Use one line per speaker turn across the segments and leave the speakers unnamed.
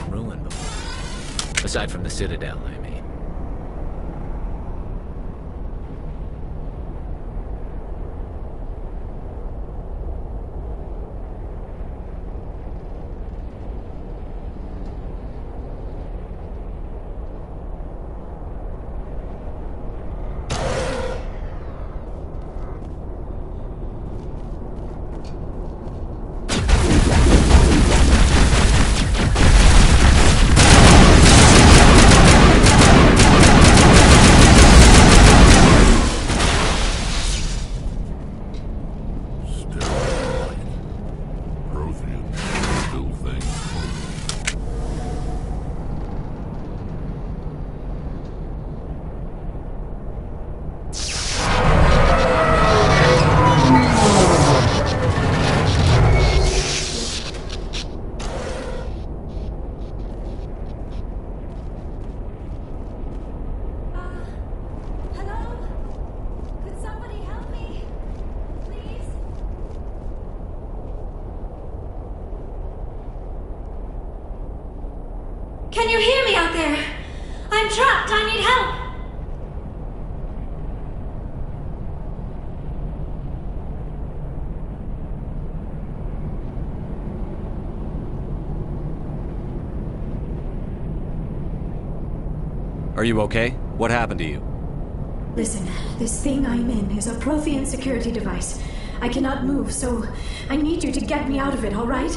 in ruin before. Aside from the Citadel, I mean.
Can you hear me out there? I'm trapped. I need help.
Are you okay? What happened to you?
Listen, this thing I'm in is a Prothean security device. I cannot move, so I need you to get me out of it, all right?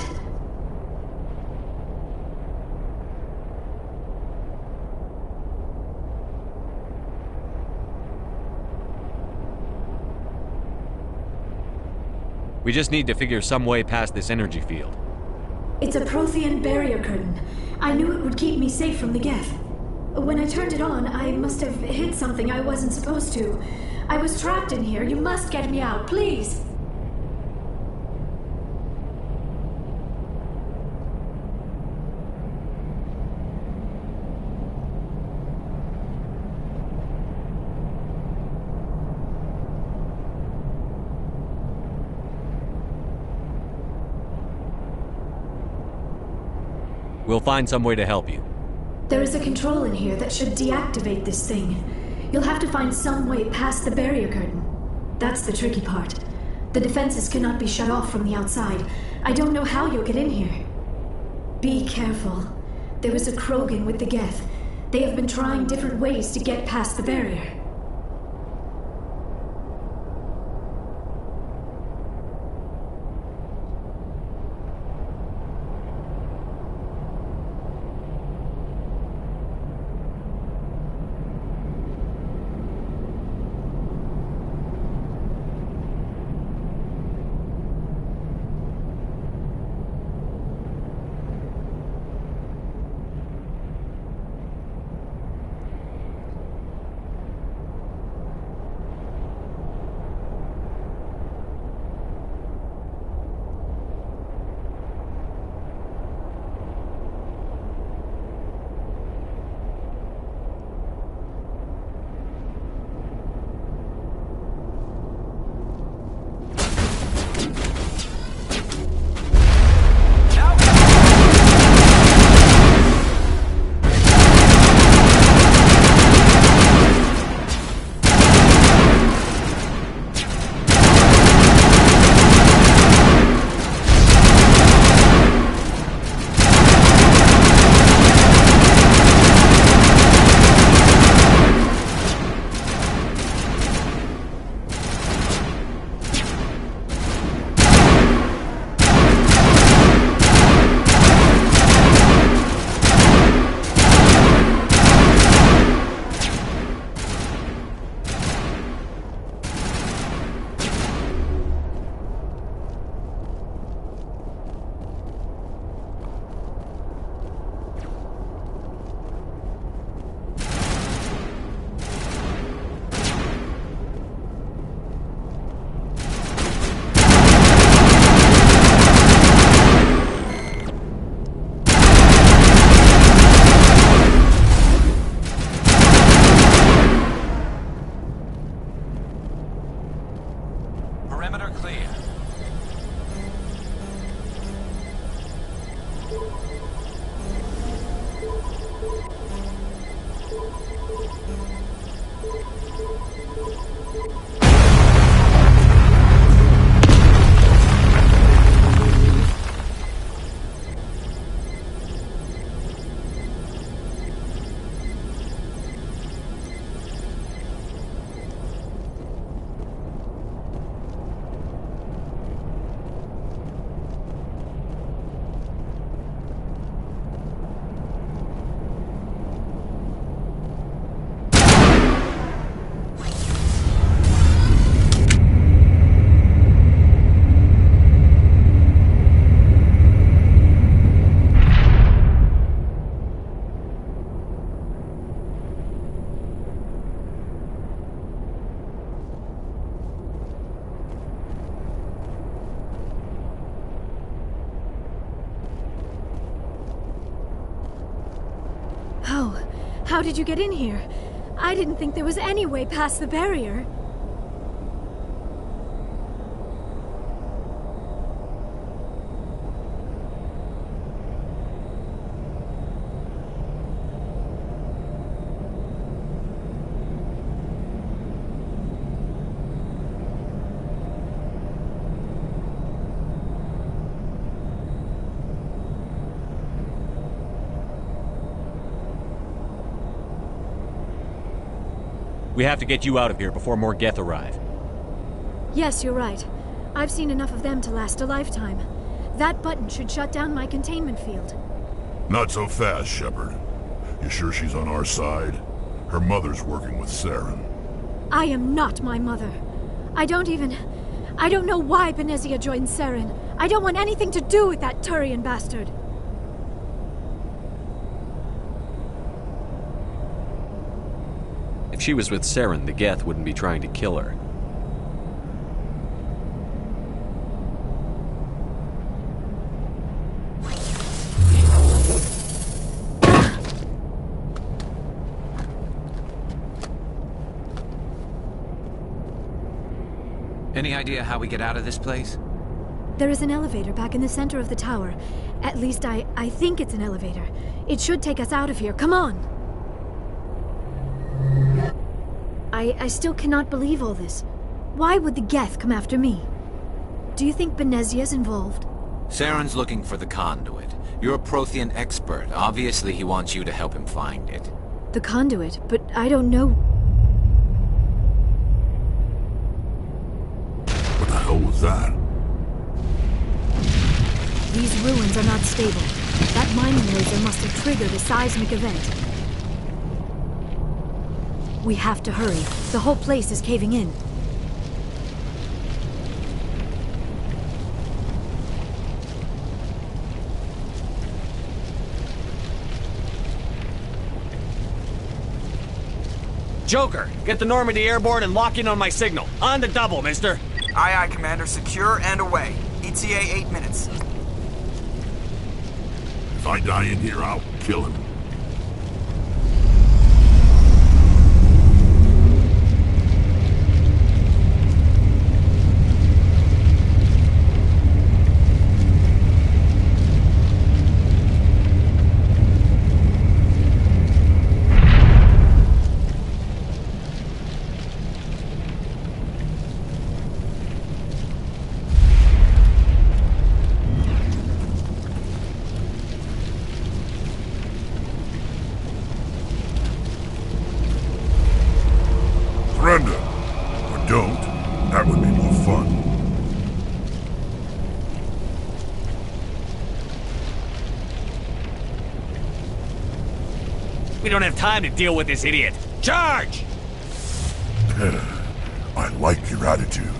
We just need to figure some way past this energy field.
It's a Prothean barrier curtain. I knew it would keep me safe from the Geth. When I turned it on, I must have hit something I wasn't supposed to. I was trapped in here. You must get me out, please.
We'll find some way to help you.
There is a control in here that should deactivate this thing. You'll have to find some way past the barrier curtain. That's the tricky part. The defenses cannot be shut off from the outside. I don't know how you'll get in here. Be careful. There is a Krogan with the Geth. They have been trying different ways to get past the barrier. Oh, how did you get in here? I didn't think there was any way past the barrier.
We have to get you out of here before more Geth arrive.
Yes, you're right. I've seen enough of them to last a lifetime. That button should shut down my containment field.
Not so fast, Shepard. You sure she's on our side? Her mother's working with Saren.
I am not my mother. I don't know why Benezia joined Saren. I don't want anything to do with that Turian bastard.
If she was with Saren, the Geth wouldn't be trying to kill her.
Any idea how we get out of this place?
There is an elevator back in the center of the tower. At least I think it's an elevator. It should take us out of here. Come on! I still cannot believe all this. Why would the Geth come after me? Do you think Benezia's involved?
Saren's looking for the conduit. You're a Prothean expert. Obviously, he wants you to help him find it.
The conduit? But I don't know...
What the hell was that?
These ruins are not stable. That mining laser must have triggered a seismic event. We have to hurry. The whole place is caving in.
Joker, get the Normandy airborne and lock in on my signal. On the double, mister.
Aye, aye, Commander. Secure and away. ETA 8 minutes.
If I die in here, I'll kill him. Surrender. Or don't. That would be more fun.
We don't have time to deal with this idiot. Charge!
I like your attitude.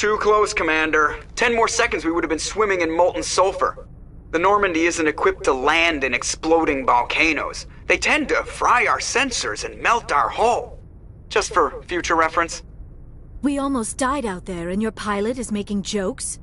Too close, Commander. 10 more seconds we would have been swimming in molten sulfur. The Normandy isn't equipped to land in exploding volcanoes. They tend to fry our sensors and melt our hull. Just for future reference.
We almost died out there, and your pilot is making jokes?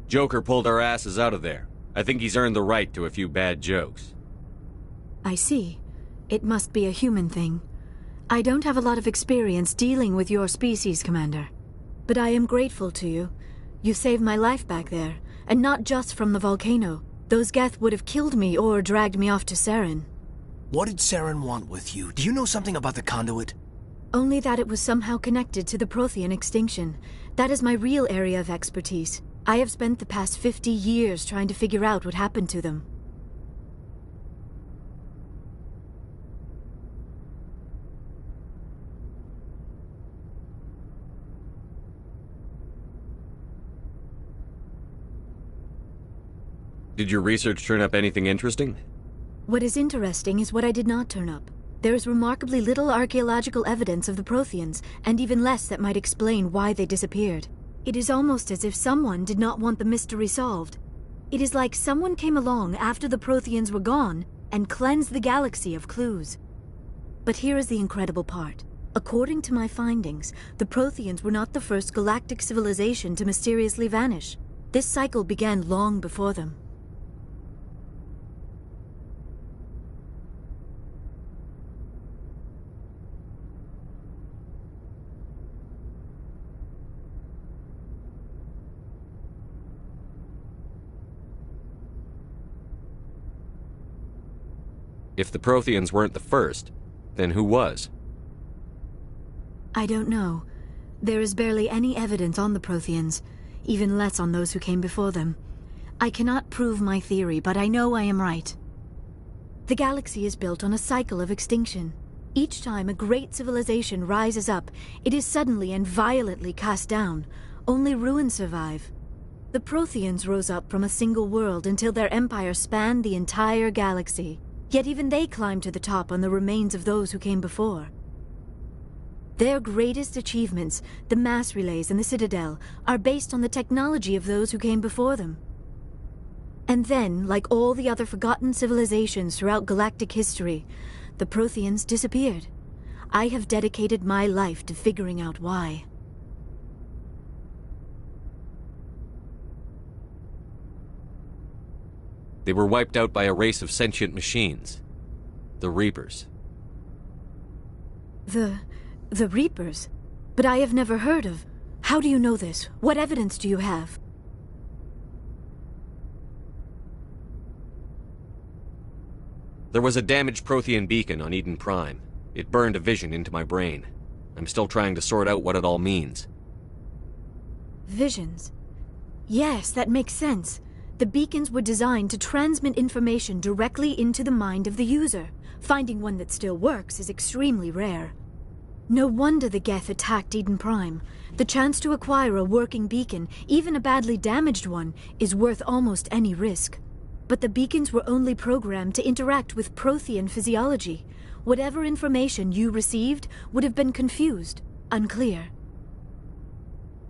Joker pulled our asses out of there. I think he's earned the right to a few bad jokes.
I see. It must be a human thing. I don't have a lot of experience dealing with your species, Commander. But I am grateful to you. You saved my life back there, and not just from the volcano. Those Geth would have killed me or dragged me off to Saren.
What did Saren want with you? Do you know something about the conduit?
Only that it was somehow connected to the Prothean extinction. That is my real area of expertise. I have spent the past 50 years trying to figure out what happened to them.
Did your research turn up anything interesting?
What is interesting is what I did not turn up. There is remarkably little archaeological evidence of the Protheans, and even less that might explain why they disappeared. It is almost as if someone did not want the mystery solved. It is like someone came along after the Protheans were gone and cleansed the galaxy of clues. But here is the incredible part. According to my findings, the Protheans were not the first galactic civilization to mysteriously vanish. This cycle began long before them.
If the Protheans weren't the first, then who was?
I don't know. There is barely any evidence on the Protheans, even less on those who came before them. I cannot prove my theory, but I know I am right. The galaxy is built on a cycle of extinction. Each time a great civilization rises up, it is suddenly and violently cast down. Only ruins survive. The Protheans rose up from a single world until their empire spanned the entire galaxy. Yet even they climbed to the top on the remains of those who came before. Their greatest achievements, the mass relays and the Citadel, are based on the technology of those who came before them. And then, like all the other forgotten civilizations throughout galactic history, the Protheans disappeared. I have dedicated my life to figuring out why.
They were wiped out by a race of sentient machines. The Reapers.
The Reapers? But I have never heard of. How do you know this? What evidence do you have?
There was a damaged Prothean beacon on Eden Prime. It burned a vision into my brain. I'm still trying to sort out what it all means.
Visions. Yes, that makes sense. The beacons were designed to transmit information directly into the mind of the user. Finding one that still works is extremely rare. No wonder the Geth attacked Eden Prime. The chance to acquire a working beacon, even a badly damaged one, is worth almost any risk. But the beacons were only programmed to interact with Prothean physiology. Whatever information you received would have been confused, unclear.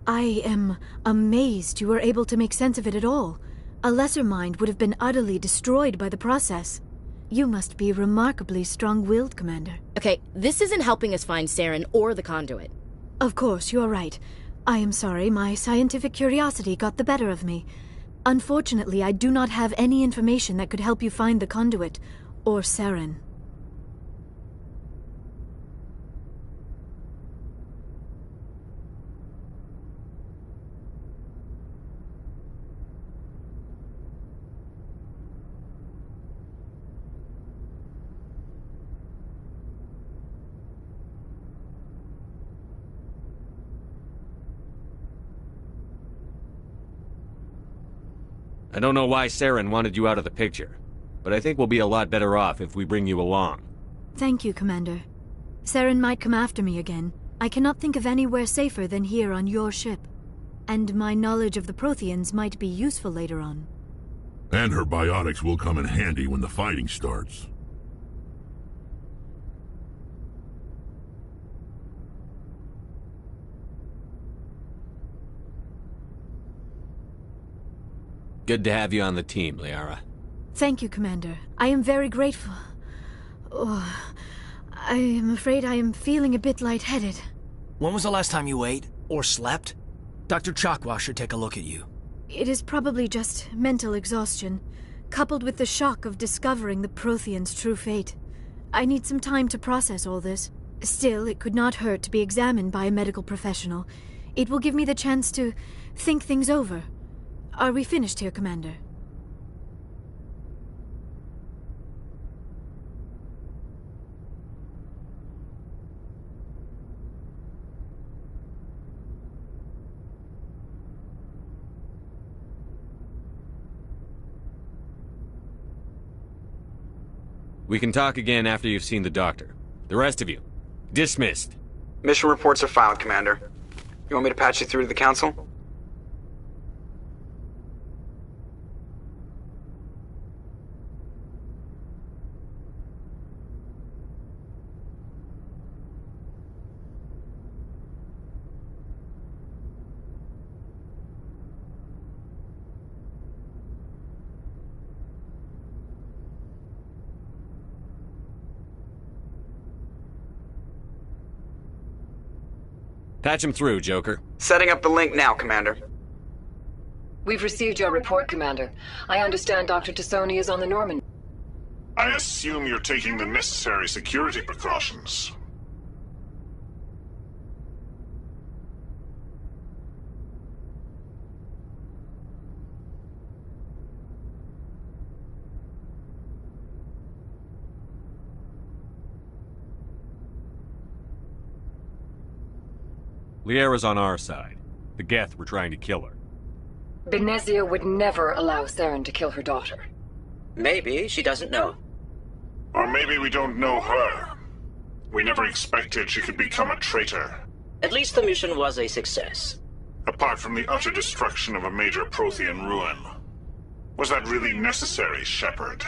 I am amazed you were able to make sense of it at all. A lesser mind would have been utterly destroyed by the process. You must be remarkably strong-willed, Commander.
Okay, this isn't helping us find Saren or the conduit.
Of course, you are right. I am sorry, my scientific curiosity got the better of me. Unfortunately, I do not have any information that could help you find the conduit, or Saren.
I don't know why Saren wanted you out of the picture, but I think we'll be a lot better off if we bring you along.
Thank you, Commander. Saren might come after me again. I cannot think of anywhere safer than here on your ship. And my knowledge of the Protheans might be useful later on.
And her biotics will come in handy when the fighting starts.
Good to have you on the team, Liara.
Thank you, Commander. I am very grateful. Oh, I am afraid I am feeling a bit lightheaded.
When was the last time you ate? Or slept? Dr. Chakwa should take a look at you.
It is probably just mental exhaustion, coupled with the shock of discovering the Protheans' true fate. I need some time to process all this. Still, it could not hurt to be examined by a medical professional. It will give me the chance to think things over. Are we finished here, Commander?
We can talk again after you've seen the doctor. The rest of you, dismissed.
Mission reports are filed, Commander. You want me to patch you through to the Council?
Patch him through, Joker.
Setting up the link now, Commander.
We've received your report, Commander. I understand Dr. Tassoni is on the Normandy.
I assume you're taking the necessary security precautions.
Liara's on our side. The Geth were trying to kill her.
Benezia would never allow Saren to kill her daughter.
Maybe she doesn't know.
Or maybe we don't know her. We never expected she could become a traitor.
At least the mission was a success.
Apart from the utter destruction of a major Prothean ruin. Was that really necessary, Shepard?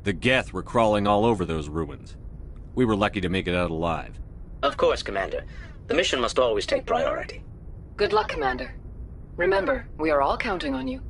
The Geth were crawling all over those ruins. We were lucky to make it out alive.
Of course, Commander. The mission must always take priority.
Good luck, Commander. Remember, we are all counting on you.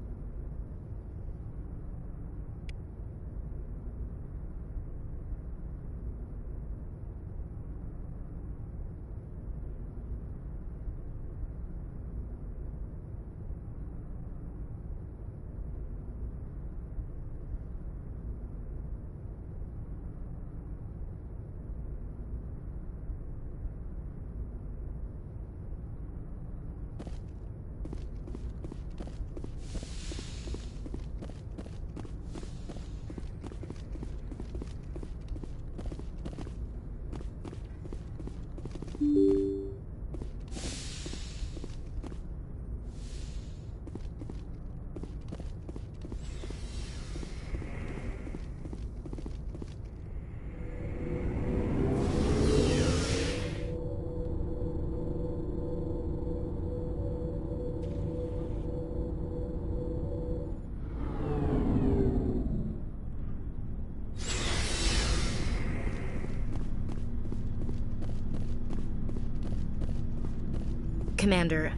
Commander,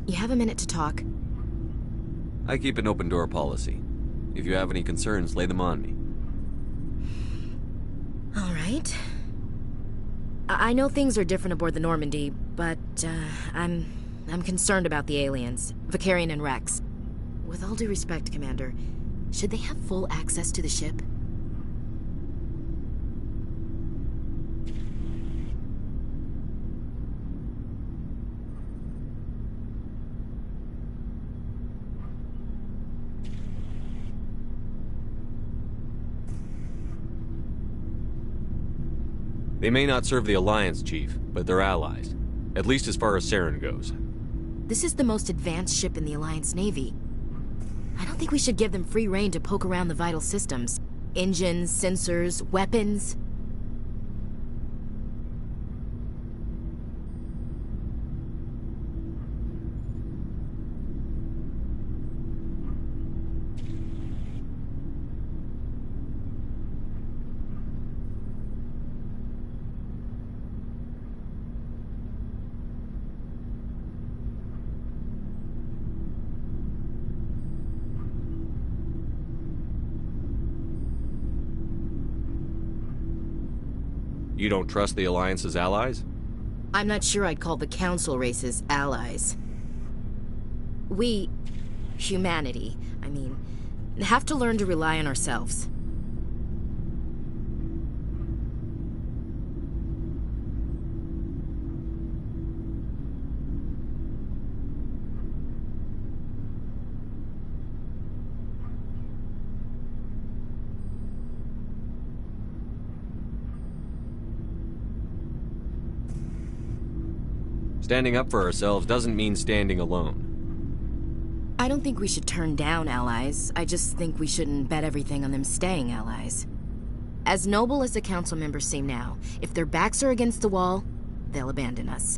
you have a minute to talk?
I keep an open door policy. If you have any concerns, lay them on me.
All right. I know things are different aboard the Normandy, but I'm concerned about the aliens, Vakarian and Rex. With all due respect, Commander, should they have full access to the ship?
They may not serve the Alliance, Chief, but they're allies. At least as far as Saren goes.
This is the most advanced ship in the Alliance Navy. I don't think we should give them free rein to poke around the vital systems. Engines, sensors, weapons.
You don't trust the Alliance's allies?
I'm not sure I'd call the Council races allies. We, humanity, I mean, have to learn to rely on ourselves.
Standing up for ourselves doesn't mean standing alone.
I don't think we should turn down allies. I just think we shouldn't bet everything on them staying allies. As noble as the Council members seem now, if their backs are against the wall, they'll abandon us.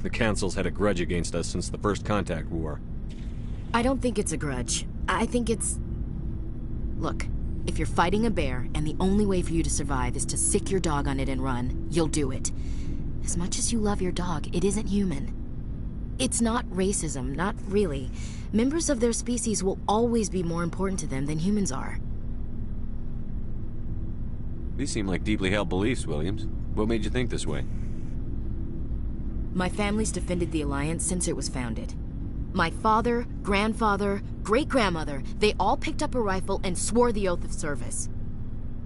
The Council's had a grudge against us since the First Contact War.
I don't think it's a grudge. I think it's... Look, if you're fighting a bear and the only way for you to survive is to sick your dog on it and run, you'll do it. As much as you love your dog, it isn't human. It's not racism, not really. Members of their species will always be more important to them than humans are.
These seem like deeply held beliefs, Williams. What made you think this way?
My family's defended the Alliance since it was founded. My father, grandfather, great-grandmother, they all picked up a rifle and swore the oath of service.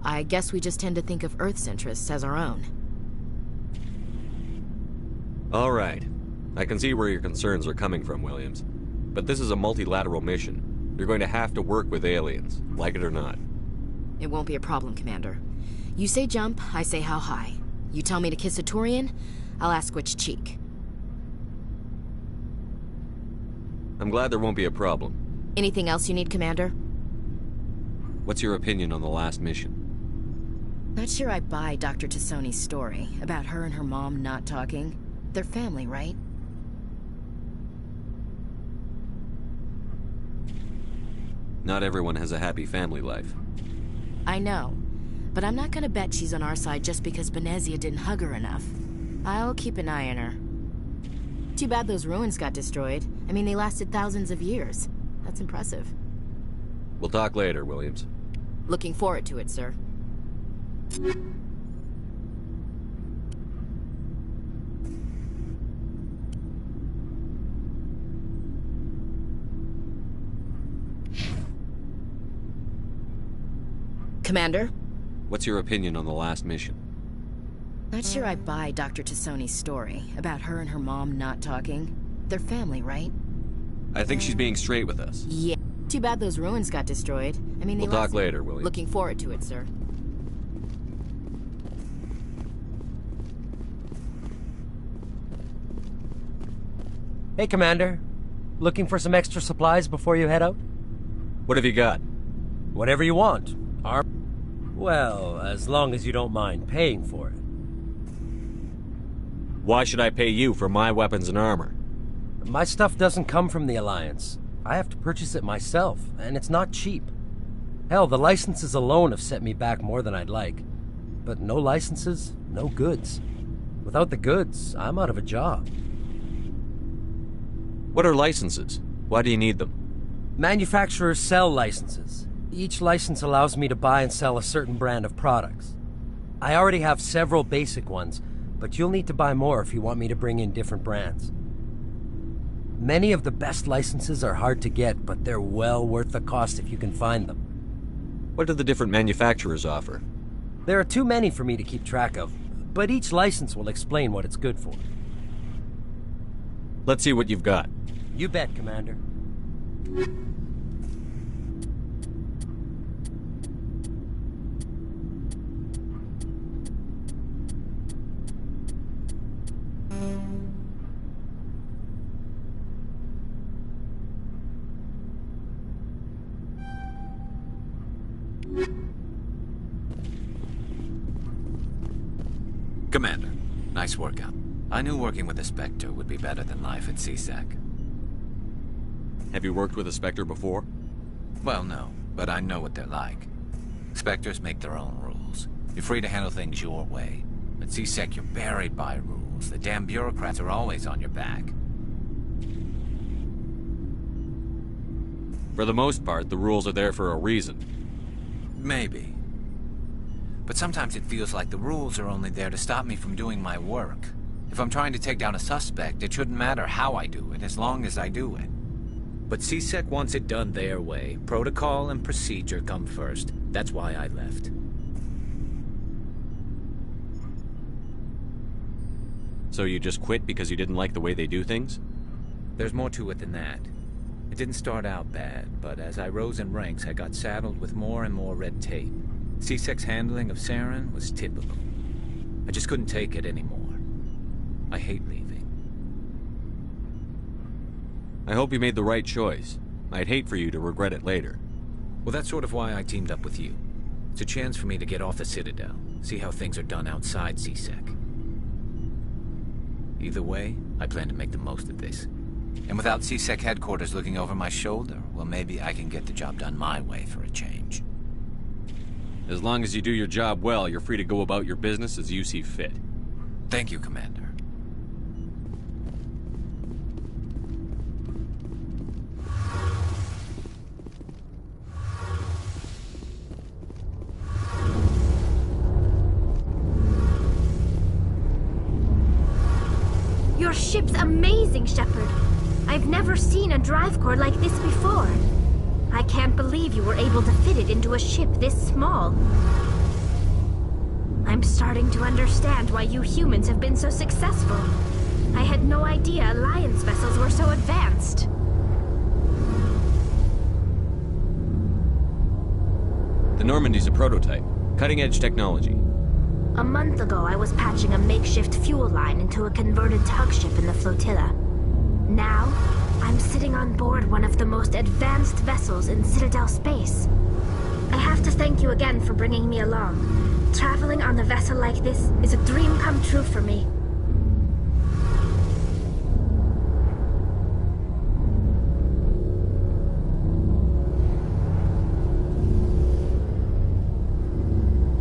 I guess we just tend to think of Earth's interests as our own.
All right. I can see where your concerns are coming from, Williams. But this is a multilateral mission. You're going to have to work with aliens, like it or not.
It won't be a problem, Commander. You say jump, I say how high. You tell me to kiss a Turian, I'll ask which cheek.
I'm glad there won't be a problem.
Anything else you need, Commander?
What's your opinion on the last mission?
Not sure I buy Dr. Tassoni's story about her and her mom not talking. They're family, right?
Not everyone has a happy family life.
I know, but I'm not gonna bet she's on our side just because Benezia didn't hug her enough. I'll keep an eye on her. Too bad those ruins got destroyed. I mean, they lasted thousands of years. That's impressive.
We'll talk later, Williams.
Looking forward to it, sir. Commander?
What's your opinion on the last mission?
Not sure I buy Dr. Tassoni's story about her and her mom not talking. They're family, right?
I think she's being straight with us.
Yeah. Too bad those ruins got destroyed. I mean,
we'll talk later, William.
Looking forward to it, sir.
Hey, Commander. Looking for some extra supplies before you head out?
What have you got?
Whatever you want. Well, as long as you don't mind paying for it.
Why should I pay you for my weapons and armor?
My stuff doesn't come from the Alliance. I have to purchase it myself, and it's not cheap. Hell, the licenses alone have set me back more than I'd like. But no licenses, no goods. Without the goods, I'm out of a job.
What are licenses? Why do you need them?
Manufacturers sell licenses. Each license allows me to buy and sell a certain brand of products. I already have several basic ones, but you'll need to buy more if you want me to bring in different brands. Many of the best licenses are hard to get, but they're well worth the cost if you can find them.
What do the different manufacturers offer?
There are too many for me to keep track of, but each license will explain what it's good for.
Let's see what you've got.
You bet, Commander.
Commander, nice workout. I knew working with a Spectre would be better than life at CSEC.
Have you worked with a Spectre before?
Well, no, but I know what they're like. Spectres make their own rules. You're free to handle things your way. At CSEC, you're buried by rules. The damn bureaucrats are always on your back.
For the most part, the rules are there for a reason.
Maybe. But sometimes it feels like the rules are only there to stop me from doing my work. If I'm trying to take down a suspect, it shouldn't matter how I do it, as long as I do it. But CSEC wants it done their way. Protocol and procedure come first. That's why I left.
So you just quit because you didn't like the way they do things?
There's more to it than that. It didn't start out bad, but as I rose in ranks, I got saddled with more and more red tape. CSEC's handling of Saren was typical. I just couldn't take it anymore. I hate leaving.
I hope you made the right choice. I'd hate for you to regret it later.
Well, that's sort of why I teamed up with you. It's a chance for me to get off the Citadel, see how things are done outside CSEC. Either way, I plan to make the most of this. And without C-Sec headquarters looking over my shoulder, well, maybe I can get the job done my way for a change.
As long as you do your job well, you're free to go about your business as you see fit.
Thank you, Commander.
Your ship's amazing, Shepard. I've never seen a drive core like this before. I can't believe you were able to fit it into a ship this small. I'm starting to understand why you humans have been so successful. I had no idea Alliance vessels were so advanced.
The Normandy's a prototype. Cutting-edge technology.
A month ago, I was patching a makeshift fuel line into a converted tug ship in the flotilla. Now, I'm sitting on board one of the most advanced vessels in Citadel space. I have to thank you again for bringing me along. Traveling on a vessel like this is a dream come true for me.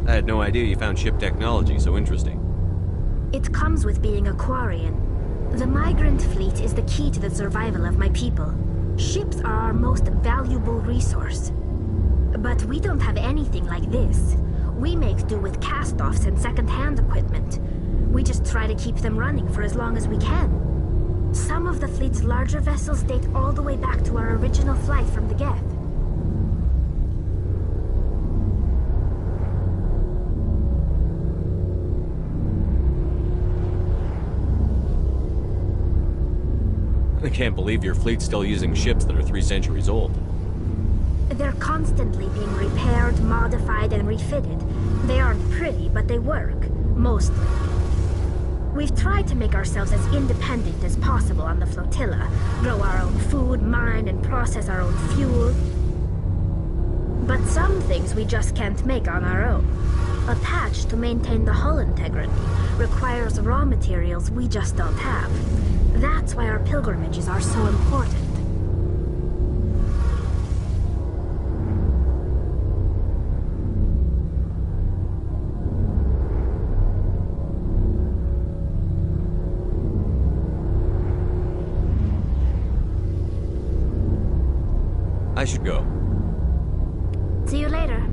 I had no idea you found ship technology so interesting.
It comes with being a Quarian. The migrant fleet is the key to the survival of my people. Ships are our most valuable resource. But we don't have anything like this. We make do with cast-offs and second-hand equipment. We just try to keep them running for as long as we can. Some of the fleet's larger vessels date all the way back to our original flight from the Geth.
I can't believe your fleet's still using ships that are 3 centuries old.
They're constantly being repaired, modified, and refitted. They aren't pretty, but they work. Mostly. We've tried to make ourselves as independent as possible on the flotilla. Grow our own food, mine, and process our own fuel. But some things we just can't make on our own. A patch to maintain the hull integrity requires raw materials we just don't have. That's why our pilgrimages are so important.
I should go.
See you later.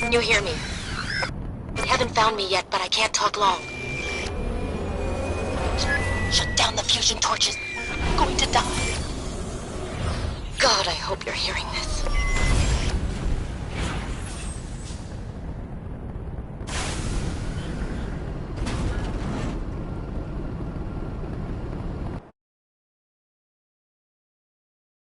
Can you hear me? They haven't found me yet, but I can't talk long. Shut down the fusion torches. I'm going to die. God, I hope you're hearing this.